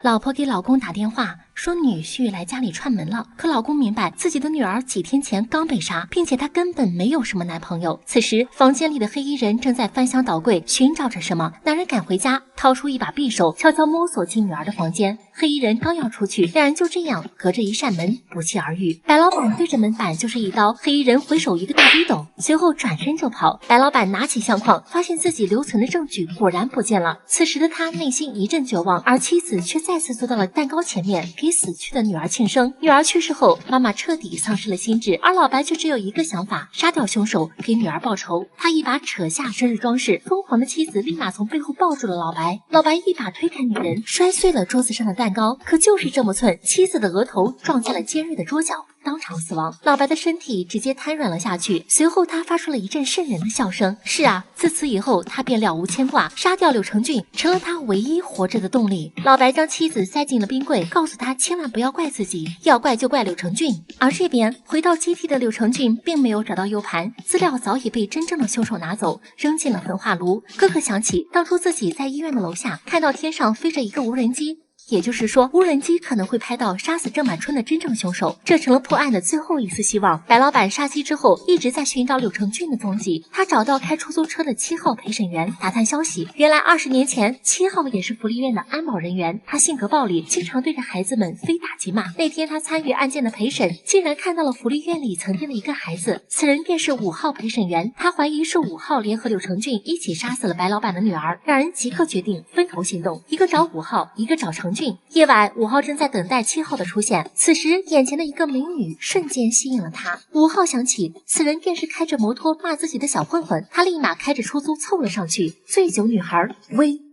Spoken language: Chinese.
老婆给老公打电话说女婿来家里串门了，可老公明白自己的女儿几天前刚被杀，并且她根本没有什么男朋友。此时房间里的黑衣人正在翻箱倒柜寻找着什么，男人赶回家掏出一把匕首，悄悄摸索进女儿的房间。黑衣人刚要出去，两人就这样隔着一扇门不期而遇。白老板对着门板就是一刀，黑衣人回手一个大逼斗，随后转身就跑。白老板拿起相框，发现自己留存的证据果然不见了。此时的他内心一阵绝望，而妻子却再次坐到了蛋糕前面，给死去的女儿庆生。女儿去世后，妈妈彻底丧失了心智，而老白却只有一个想法：杀掉凶手，给女儿报仇。他一把扯下生日装饰，疯狂的妻子立马从背后抱住了老白。老白一把推开女人，摔碎了桌子上的蛋糕，可就是这么寸，妻子的额头撞在了尖锐的桌角，当场死亡。老白的身体直接瘫软了下去，随后他发出了一阵瘆人的笑声。是啊，自此以后他便了无牵挂，杀掉柳成俊成了他唯一活着的动力。老白将妻子塞进了冰柜，告诉他千万不要怪自己，要怪就怪柳成俊。而这边回到基地的柳成俊并没有找到 U 盘，资料早已被真正的凶手拿走，扔进了焚化炉。哥哥想起当初自己在医院的楼下看到天上飞着一个无人机，也就是说，无人机可能会拍到杀死郑满春的真正凶手，这成了破案的最后一丝希望。白老板杀妻之后，一直在寻找柳成俊的踪迹。他找到开出租车的7号陪审员，打探消息。原来20年前，7号也是福利院的安保人员。他性格暴力，经常对着孩子们非打即骂。那天他参与案件的陪审，竟然看到了福利院里曾经的一个孩子，此人便是5号陪审员。他怀疑是5号联合柳成俊一起杀死了白老板的女儿，两人即刻决定分头行动，一个找5号，一个找成俊。夜晚，5号正在等待7号的出现。此时，眼前的一个美女瞬间吸引了他。5号想起此人便是开着摩托骂自己的小混混，他立马开着出租凑了上去。醉酒女孩薇。